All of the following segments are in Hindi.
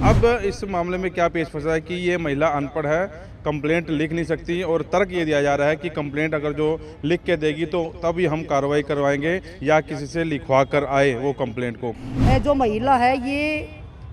अब इस मामले में क्या पेश फंसा है कि ये महिला अनपढ़ है, कंप्लेंट लिख नहीं सकती और तर्क ये दिया जा रहा है कि कंप्लेंट अगर जो लिख के देगी तो तभी हम कार्रवाई करवाएंगे या किसी से लिखवा कर आए वो कंप्लेंट को। जो महिला है ये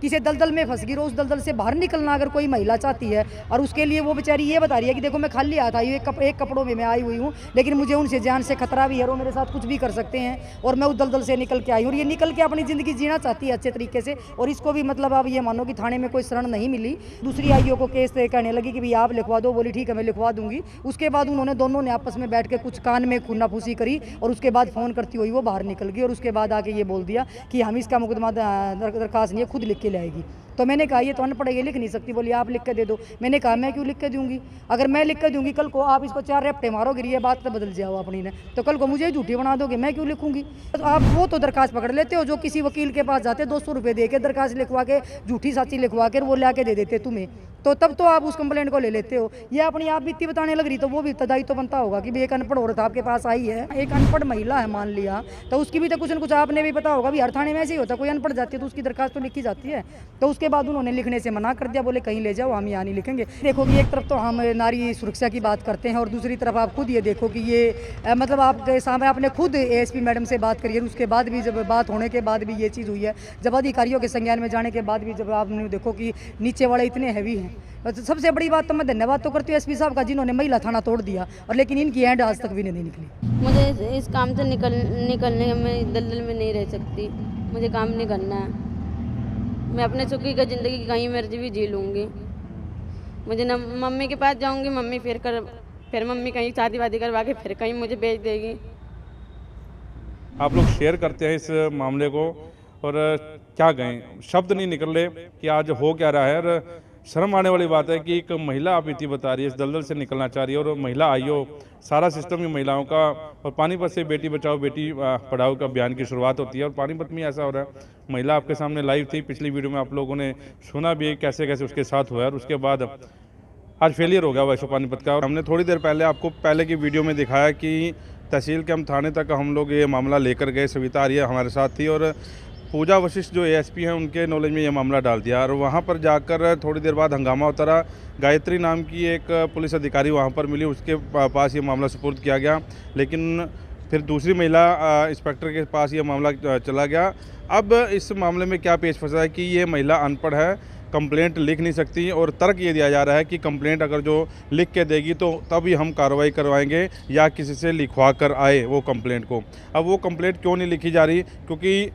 किसी दलदल में फंस गई और उस दलदल से बाहर निकलना अगर कोई महिला चाहती है और उसके लिए वो बेचारी ये बता रही है कि देखो मैं खाली आता हूँ, एक कपड़ों में मैं आई हुई हूँ, लेकिन मुझे उनसे जान से खतरा भी है, वो मेरे साथ कुछ भी कर सकते हैं और मैं उस दलदल से निकल के आई हूँ और ये निकल के अपनी ज़िंदगी जीना चाहती है अच्छे तरीके से। और इसको भी मतलब अब ये मानो कि थाने में कोई शरण नहीं मिली। दूसरी आईओ को केस कहने लगी कि भाई आप लिखवा दो, बोली ठीक है मैं लिखवा दूंगी। उसके बाद उन्होंने दोनों ने आपस में बैठ के कुछ कान में खूनाफूसी करी और उसके बाद फ़ोन करती हुई वो बाहर निकल गई और उसके बाद आके ये बोल दिया कि हम इसका मुकदमा दरखास्त नहीं है, खुद लिख के लाएगी। तो मैंने कहा ये तो अनपढ़ है, ये लिख नहीं सकती। बोली आप लिख के दे दो। मैंने कहा मैं क्यों लिख के दूंगी? अगर मैं लिख के दूंगी कल को आप इसको 4 रैप्टे मारोगे, ये बात तो बदल जाओ अपनी ने, तो कल को मुझे झूठी बना दोगे, मैं क्यों लिखूंगी? तो आप वो तो दरखास्त पकड़ लेते हो जो किसी वकील के पास जाते 200 रुपये दे के दरखास्त लिखवा के झूठी साची लिखवा के वो ला के दे देते तुम्हें, तो तब तो आप उस कंप्लेंट को ले लेते हो। ये अपनी आप बीती बताने लग रही तो वो भी तदाई तो बनता होगा कि भाई एक अनपढ़ औरत आपके पास आई है, एक अनपढ़ महिला है मान लिया, तो उसकी भी तो कुछ न कुछ आपने भी पता होगा भी हर थाने में ऐसे ही होता है, कोई अनपढ़ जाती है तो उसकी दरखास्त तो लिखी जाती है। तो उसके बाद उन्होंने लिखने से मना कर दिया, बोले कहीं ले जाओ हम यहाँ नहीं लिखेंगे। देखो कि एक तरफ तो हम नारी सुरक्षा की बात करते हैं और दूसरी तरफ आप खुद ये देखो कि ये मतलब आपके सामने आपने खुद एएसपी मैडम से बात करी है, उसके बाद भी जब बात होने के बाद भी ये चीज़ हुई है, जब अधिकारियों के संज्ञान में जाने के बाद भी जब आपने देखो कि नीचे वाले इतने हैवी हैं। सबसे बड़ी बात तो मैं धन्यवाद तो करती हूँ एसपी साहब का जिन्होंने महिला थाना तोड़ दिया, और लेकिन इनकी एंड आज तक भी नहीं निकली। मुझे इस काम से निकलने में दलदल में नहीं रह सकती, मुझे काम नहीं करना है। मैं अपने सुखी का ज़िंदगी कहीं मर्जी भी जी लूँगी। मुझे न मम्मी के पास जाऊँगी, मम्मी फिर मम्मी कहीं शादी वादी करवा के फिर कहीं मुझे भेज देगी। आप लोग शेयर करते हैं इस मामले को और क्या कहें, शब्द नहीं निकल रहे कि आज हो क्या रहा है। और शर्म आने वाली बात है कि एक महिला आप इतनी बता रही है इस दलदल से निकलना चाह रही है और महिला आईओ सारा सिस्टम ही महिलाओं का, और पानीपत से बेटी बचाओ बेटी पढ़ाओ का अभियान की शुरुआत होती है और पानीपत में ऐसा हो रहा है। महिला आपके सामने लाइव थी, पिछली वीडियो में आप लोगों ने सुना भी कैसे कैसे उसके साथ हुआ है और उसके बाद आज फेलियर हो गया वैसे पानीपत का। और हमने थोड़ी देर पहले आपको पहले की वीडियो में दिखाया कि तहसील के हम थाने तक हम लोग ये मामला लेकर गए, सविता आर्य हमारे साथ थी और पूजा वशिष्ठ जो एएसपी हैं उनके नॉलेज में ये मामला डाल दिया और वहाँ पर जाकर थोड़ी देर बाद हंगामा होता रहा। गायत्री नाम की एक पुलिस अधिकारी वहाँ पर मिली, उसके पास ये मामला सुपुर्द किया गया, लेकिन फिर दूसरी महिला इंस्पेक्टर के पास ये मामला चला गया। अब इस मामले में क्या पेश फंसा है कि ये महिला अनपढ़ है, कंप्लेंट लिख नहीं सकती और तर्क ये दिया जा रहा है कि कंप्लेंट अगर जो लिख के देगी तो तभी हम कार्रवाई करवाएंगे या किसी से लिखवा कर आए वो कंप्लेंट को। अब वो कंप्लेंट क्यों नहीं लिखी जा रही? क्योंकि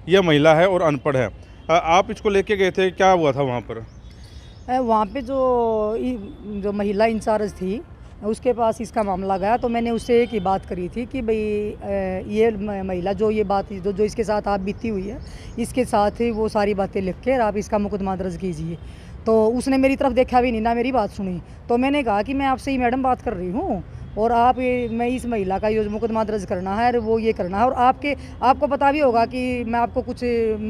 यह महिला है और अनपढ़ है। आप इसको लेके गए थे, क्या हुआ था वहाँ पर? वहाँ पे जो महिला इंचार्ज थी उसके पास इसका मामला गया, तो मैंने उससे एक ही बात करी थी कि भाई ये महिला जो ये बात जो इसके साथ आप बीती हुई है, इसके साथ ही वो सारी बातें लिख के आप इसका मुकदमा दर्ज कीजिए। तो उसने मेरी तरफ देखा भी नहीं, ना मेरी बात सुनी। तो मैंने कहा कि मैं आपसे ही मैडम बात कर रही हूँ और मैं इस महिला का ये मुकदमा दर्ज करना है और वो ये करना है। और आपको पता भी होगा कि मैं आपको कुछ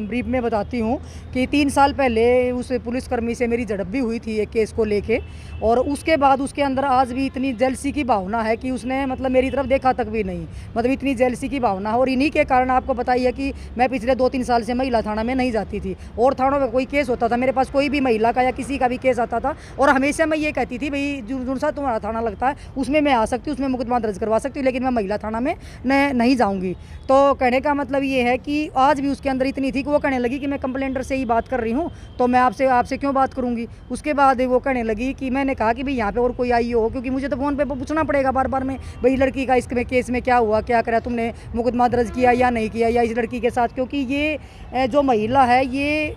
ब्रीफ में बताती हूँ कि 3 साल पहले उस पुलिसकर्मी से मेरी झड़प भी हुई थी एक केस को लेके, और उसके बाद उसके अंदर आज भी इतनी जेलसी की भावना है कि उसने मतलब मेरी तरफ देखा तक भी नहीं, मतलब इतनी जेलसी की भावना है। और इन्हीं के कारण आपको पता ही है कि मैं पिछले 2-3 साल से महिला थाना में नहीं जाती थी, और थानों में कोई केस होता था मेरे पास कोई भी महिला का या किसी का भी केस आता था और हमेशा मैं ये कहती थी भाई जो सा तुम्हारा थाना लगता है उसमें मैं आ सकती हूँ, उसमें मुकदमा दर्ज करवा सकती हूँ, लेकिन मैं महिला थाना में नहीं जाऊँगी। तो कहने का मतलब ये है कि आज भी उसके अंदर इतनी थी कि वो कहने लगी कि मैं कंप्लेंटर से ही बात कर रही हूँ, तो मैं आपसे क्यों बात करूँगी। उसके बाद वो कहने लगी कि मैंने कहा कि भाई यहाँ पे और कोई आई हो, क्योंकि मुझे तो फ़ोन पे पूछना पड़ेगा बार बार में भाई लड़की का इसमें केस में क्या हुआ, क्या करा, तुमने मुकदमा दर्ज किया या नहीं किया, या इस लड़की के साथ, क्योंकि ये जो महिला है ये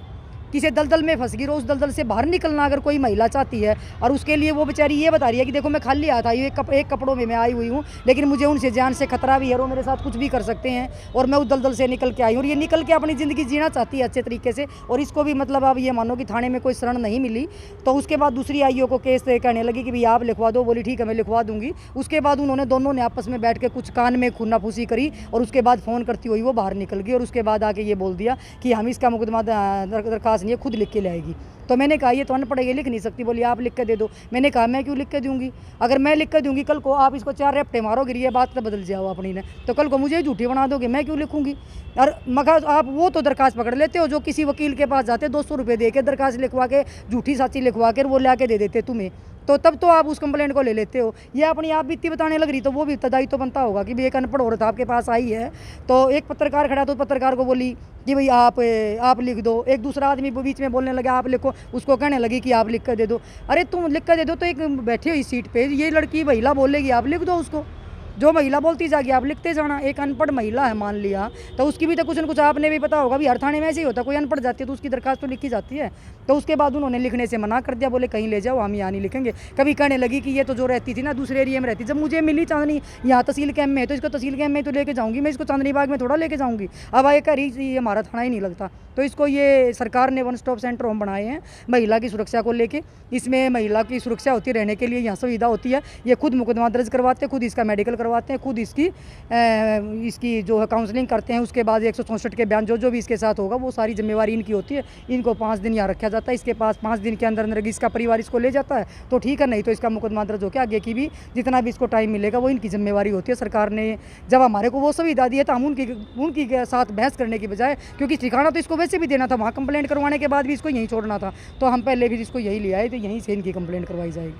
किसी दलदल में फंस गई और उस दलदल से बाहर निकलना अगर कोई महिला चाहती है और उसके लिए वो बेचारी ये बता रही है कि देखो मैं खाली आता हूँ, एक कपड़ों में मैं आई हुई हूँ, लेकिन मुझे उनसे जान से खतरा भी है, वो मेरे साथ कुछ भी कर सकते हैं और मैं उस दलदल से निकल के आई हूँ और ये निकल के अपनी ज़िंदगी जीना चाहती है अच्छे तरीके से। और इसको भी मतलब अब ये मानो कि थाने में कोई शरण नहीं मिली। तो उसके बाद दूसरी आईओ को केस कहने लगी कि भाई आप लिखवा दो, बोली ठीक है मैं लिखवा दूंगी। उसके बाद उन्होंने दोनों ने आपस में बैठ के कुछ कान में खूनाफूसी करी और उसके बाद फ़ोन करती हुई वो बाहर निकल गई और उसके बाद आके ये बोल दिया कि हम इसका मुकदमा दरखास्त पास नहीं है, खुद लिख के लाएगी। तो मैंने कहा ये तो अनपढ़ है, ये लिख नहीं सकती। बोली आप लिख के दे दो। मैंने कहा मैं क्यों लिख के दूंगी? अगर मैं लिख के दूंगी, कल को आप इसको 4 रैप्टे मारोगे, ये बात तो बदल जाओ अपनी ने, तो कल को मुझे झूठी बना दोगे, मैं क्यों लिखूंगी? और मगर आप वो तो दरखास्त पकड़ लेते हो जो किसी वकील के पास जाते 200 रुपये दे के दरखास्त लिखवा के, झूठी साची लिखवा कर वो ला के दे देते तुम्हें, तो तब तो आप उस कंप्लेंट को ले लेते हो। ये अपनी आप बीती बताने लग रही, तो वो भी तदाई तो बनता होगा कि भाई एक अनपढ़ औरत आपके पास आई है, तो एक पत्रकार खड़ा, तो पत्रकार को बोली कि भाई आप लिख दो। एक दूसरा आदमी बीच में बोलने लगा आप लिखो, उसको कहने लगी कि आप लिख कर दे दो। अरे तुम लिख कर दे दो, तो एक बैठे हुई सीट पे ये लड़की महिला बोलेगी आप लिख दो उसको, जो महिला बोलती जाएगी आप लिखते जाना। एक अनपढ़ महिला है मान लिया, तो उसकी भी तो कुछ न कुछ आपने भी पता होगा भी, हर थाने में ऐसे ही होता, कोई अनपढ़ जाती है तो उसकी दरखास्त तो लिखी जाती है। तो उसके बाद उन्होंने लिखने से मना कर दिया, बोले कहीं ले जाओ, हम यहाँ नहीं लिखेंगे। कभी कहने लगी कि ये तो जो रहती थी ना दूसरे एरिया में रहती, जब मुझे मिली चांदनी यहाँ तहसील कैम्प में है, तो इसको तहसील कैम्प में तो लेके जाऊँगी मैं, इसको चांदनी बाग में थोड़ा लेके जाऊँगी। अब आए कर ही हमारा थाना ही नहीं लगता। तो इसको ये सरकार ने 1 स्टॉप सेंटर होम बनाए हैं महिला की सुरक्षा को लेके। इसमें महिला की सुरक्षा होती है, रहने के लिए यहाँ सुविधा होती है। ये खुद मुकदमा दर्ज करवाते हैं, खुद इसका मेडिकल करवाते हैं, खुद इसकी जो है काउंसलिंग करते हैं। उसके बाद 164 के बयान जो भी इसके साथ होगा वो सारी जिम्मेवारी इनकी होती है। इनको 5 दिन यहाँ रखा जाता है, इसके पास 5 दिन के अंदर अंदर इसका परिवार इसको ले जाता है तो ठीक है, नहीं तो इसका मुकदमा दर्ज होकर आगे की भी जितना भी इसको टाइम मिलेगा वो इनकी जिम्मेवारी होती है। सरकार ने जब हमारे को वो सुविधा दी है तो हम उनकी साथ बहस करने की बजाय, क्योंकि ठिकाना तो इसको वैसे भी देना था, वहाँ कंप्लेंट करवाने के बाद भी इसको यहीं छोड़ना था, तो हम पहले भी इसको यही ले आए, तो यहीं से इनकी कंप्लेंट करवाई जाएगी।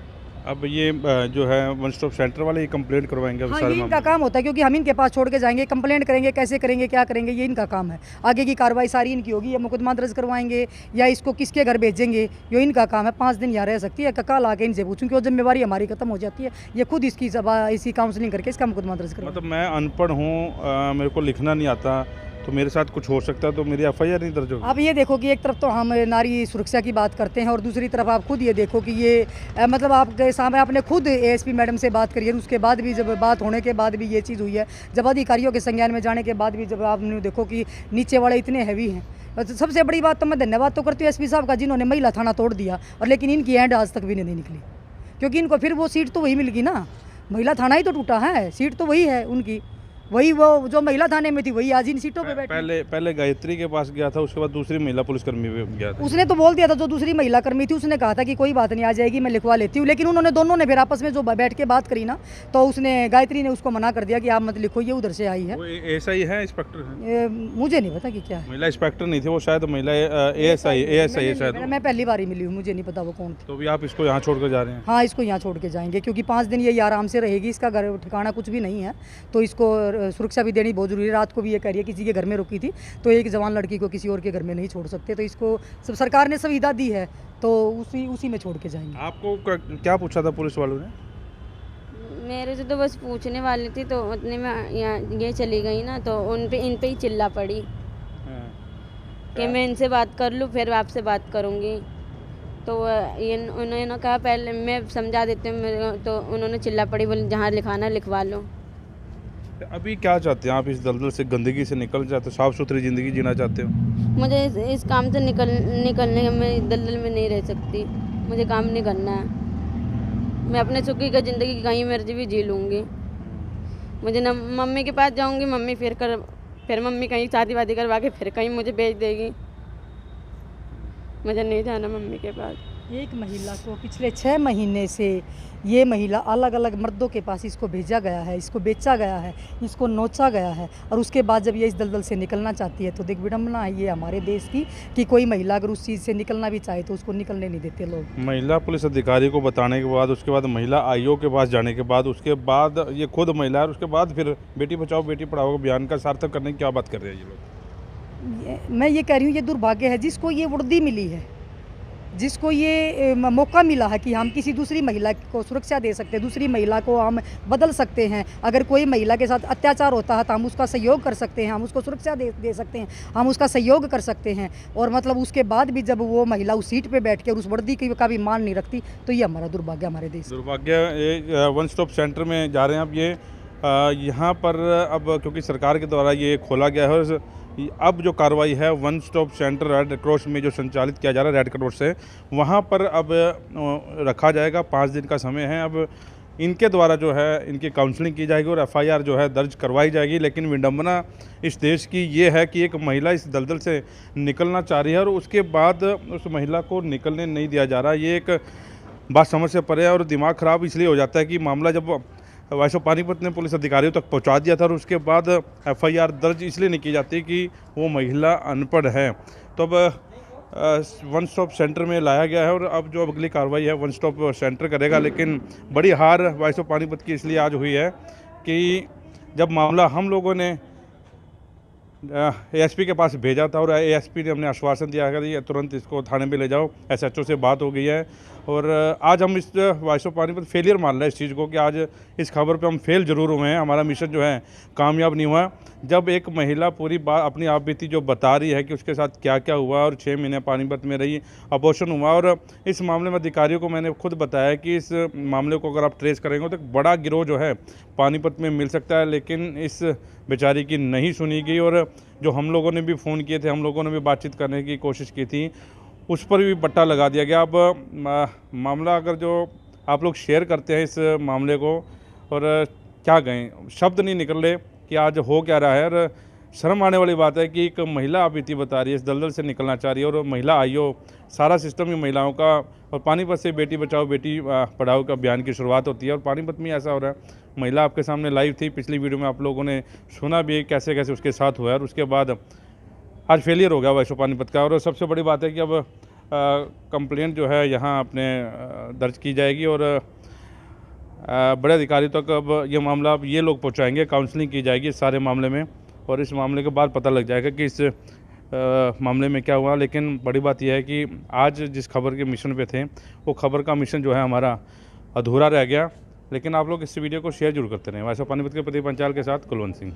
अब ये जो है 1 स्टॉप सेंटर वाले ये कंप्लेंट करवाएंगे? हाँ, ये इनका काम होता है, क्योंकि हम इनके पास छोड़ के जाएंगे, कंप्लेंट करेंगे, कैसे करेंगे, क्या करेंगे, ये इनका काम है। आगे की कार्रवाई सारी इनकी होगी, या मुकदमा दर्ज करवाएंगे या इसको किसके घर भेजेंगे, ये इनका काम है। 5 दिन यहाँ रह सकती है, कल आके इनसे पूछूं कि वो जिम्मेवारी हमारी खत्म हो जाती है। ये खुद इसी काउंसलिंग करके इसका मुकदमा दर्ज करवाएंगे। मतलब मैं अनपढ़ हूँ, मेरे को लिखना नहीं आता, तो मेरे साथ कुछ हो सकता है, तो मेरी FIR नहीं दर्ज होगी? आप ये देखो कि एक तरफ तो हम नारी सुरक्षा की बात करते हैं, और दूसरी तरफ आप खुद ये देखो कि ये मतलब आपके सामने आपने खुद ASP मैडम से बात करी है, उसके बाद भी जब बात होने के बाद भी ये चीज़ हुई है, जब अधिकारियों के संज्ञान में जाने के बाद भी जब आपने देखो कि नीचे वाले इतने हैवी हैं। तो सबसे बड़ी बात तो मैं धन्यवाद तो करती हूँ SP साहब का, जिन्होंने महिला थाना तोड़ दिया, और लेकिन इनकी एंड आज तक भी नहीं निकली, क्योंकि इनको फिर वो सीट तो वही मिल गई ना, महिला थाना ही तो टूटा है, सीट तो वही है उनकी, वही वो जो महिला थाने में थी वही आज इन सीटों पे बैठी। पहले गायत्री के पास गया था, उसके बाद दूसरी महिला पुलिसकर्मी पे गया था। उसने तो बोल दिया था, जो दूसरी महिला कर्मी थी उसने कहा था कि कोई बात नहीं, आ जाएगी, मैं लिखवा लेती हूँ, लेकिन उन्होंने दोनों ने फिर आपस में जो बैठ के बात करी ना, तो उसने गायत्री ने उसको मना कर दिया कि आप मत लिखो, ये उधर से आई है। ASI है, इंस्पेक्टर है? मुझे नहीं पता कि क्या है। महिला इंस्पेक्टर नहीं थे वो, शायद महिला ASI है शायद। मैं पहली बार ही मिली हूँ, मुझे नहीं पता वो कौन थी। तो भी आप इसको यहाँ छोड़ कर जा रहे हैं? हाँ, इसको यहाँ छोड़ के जाएंगे, क्योंकि 5 दिन ये आराम से रहेगी, इसका घर ठिकाना कुछ भी नहीं है, तो इसको सुरक्षा भी देनी बहुत जरूरी है। रात को भी ये कह रही है किसी के घर में रुकी थी, तो एक जवान लड़की को किसी और के घर में नहीं छोड़ सकते, तो इसको सब सरकार ने सुविधा दी है, तो उसी में छोड़ के जाएंगे। आपको क्या पूछा था पुलिस वालों ने? मेरे से तो बस पूछने वाली थी, तो उतने में यहाँ ये चली गई ना, तो इन पे ही चिल्ला पड़ी कि मैं इनसे बात कर लूँ फिर आपसे बात करूँगी। तो उन्होंने कहा पहले मैं समझा देती हूँ, तो उन्होंने चिल्ला पड़ी, बोले जहाँ लिखाना लिखवा लो। अभी क्या चाहते हैं आप? इस दलदल से, गंदगी से निकल जाते हो, साफ सुथरी ज़िंदगी जीना चाहते हो? मुझे इस काम से निकलने मैं दलदल में नहीं रह सकती, मुझे काम नहीं करना है। मैं अपने सुखी का ज़िंदगी कहीं मर्जी भी जी लूँगी। मुझे ना मम्मी के पास जाऊँगी, मम्मी फिर मम्मी कहीं शादी वादी करवा के फिर कहीं मुझे भेज देगी। मुझे नहीं जाना मम्मी के पास। एक महिला को पिछले 6 महीने से ये महिला अलग अलग मर्दों के पास इसको भेजा गया है, इसको बेचा गया है, इसको नोचा गया है, और उसके बाद जब ये इस दलदल से निकलना चाहती है, तो देख विडम्बना है ये हमारे देश की कि कोई महिला अगर उस चीज़ से निकलना भी चाहे तो उसको निकलने नहीं देते लोग। महिला पुलिस अधिकारी को बताने के बाद, उसके बाद महिला IO के पास जाने के बाद, उसके बाद ये खुद महिला है, उसके बाद फिर बेटी बचाओ बेटी पढ़ाओ अभियान का सार्थक करने की क्या बात कर रहे हैं ये लोग? मैं ये कह रही हूँ, ये दुर्भाग्य है जिसको ये वर्दी मिली है, जिसको ये मौका मिला है कि हम किसी दूसरी महिला को सुरक्षा दे सकते हैं, दूसरी महिला को हम बदल सकते हैं। अगर कोई महिला के साथ अत्याचार होता है तो हम उसका सहयोग कर सकते हैं, हम उसको सुरक्षा दे सकते हैं, हम उसका सहयोग कर सकते हैं। और मतलब उसके बाद भी जब वो महिला उस सीट पे बैठ के उस वर्दी का भी मान नहीं रखती, तो ये हमारा दुर्भाग्य, हमारे देश दुर्भाग्य। 1 स्टॉप सेंटर में जा रहे हैं आप, ये यहाँ पर अब क्योंकि सरकार के द्वारा ये खोला गया है, और अब जो कार्रवाई है 1 स्टॉप सेंटर रेड क्रॉस में जो संचालित किया जा रहा है रेड क्रॉस से, वहाँ पर अब रखा जाएगा। 5 दिन का समय है। अब इनके द्वारा जो है इनकी काउंसलिंग की जाएगी और एफआईआर जो है दर्ज करवाई जाएगी। लेकिन विडंबना इस देश की ये है कि एक महिला इस दलदल से निकलना चाह रही है और उसके बाद उस महिला को निकलने नहीं दिया जा रहा। ये एक बात समझ से परे है और दिमाग ख़राब इसलिए हो जाता है कि मामला जब वाइस ऑफ पानीपत ने पुलिस अधिकारियों तक पहुंचा दिया था और उसके बाद एफआईआर दर्ज इसलिए नहीं की जाती कि वो महिला अनपढ़ है। तो अब वन स्टॉप सेंटर में लाया गया है और अब जो अगली कार्रवाई है वन स्टॉप सेंटर करेगा। लेकिन बड़ी हार वाइस ऑफ पानीपत की इसलिए आज हुई है कि जब मामला हम लोगों ने एएसपी के पास भेजा था और एएसपी ने हमने आश्वासन दिया कि तुरंत इसको थाने में ले जाओ, एसएचओ से बात हो गई है और आज हम इस वाइस ऑफ पानीपत फेलियर मान रहे हैं इस चीज़ को कि आज इस खबर पे हम फेल जरूर हुए हैं, हमारा मिशन जो है कामयाब नहीं हुआ। जब एक महिला पूरी बात अपनी आप बीती जो बता रही है कि उसके साथ क्या क्या हुआ और 6 महीने पानीपत में रही, अबॉर्शन हुआ और इस मामले में अधिकारियों को मैंने खुद बताया कि इस मामले को अगर आप ट्रेस करेंगे तो एक बड़ा गिरोह जो है पानीपत में मिल सकता है। लेकिन इस बेचारी की नहीं सुनी गई और जो हम लोगों ने भी फ़ोन किए थे, हम लोगों ने भी बातचीत करने की कोशिश की थी, उस पर भी बट्टा लगा दिया गया। अब मामला अगर जो आप लोग शेयर करते हैं इस मामले को और क्या कहें, शब्द नहीं निकल रहे कि आज हो क्या रहा है। और शर्म आने वाली बात है कि एक महिला आप इतनी बता रही है इस दलदल से निकलना चाह रही है और महिला आईओ सारा सिस्टम ही महिलाओं का। और पानीपत से बेटी बचाओ बेटी पढ़ाओ का अभियान की शुरुआत होती है और पानीपत में ऐसा हो रहा है। महिला आपके सामने लाइव थी, पिछली वीडियो में आप लोगों ने सुना भी कैसे कैसे उसके साथ हुआ है और उसके बाद आज फेलियर हो गया वाइस ऑफ पानीपत का। और सबसे बड़ी बात है कि अब कंप्लेंट जो है यहाँ अपने दर्ज की जाएगी और बड़े अधिकारी तक अब ये मामला अब ये लोग पहुँचाएंगे, काउंसलिंग की जाएगी इस सारे मामले में और इस मामले के बाद पता लग जाएगा कि इस मामले में क्या हुआ। लेकिन बड़ी बात यह है कि आज जिस खबर के मिशन पे थे वो खबर का मिशन जो है हमारा अधूरा रह गया। लेकिन आप लोग इस वीडियो को शेयर जरूर करते रहें। वाइस ऑफ पानीपत के प्रदीप पंचाल के साथ कुलवंत सिंह।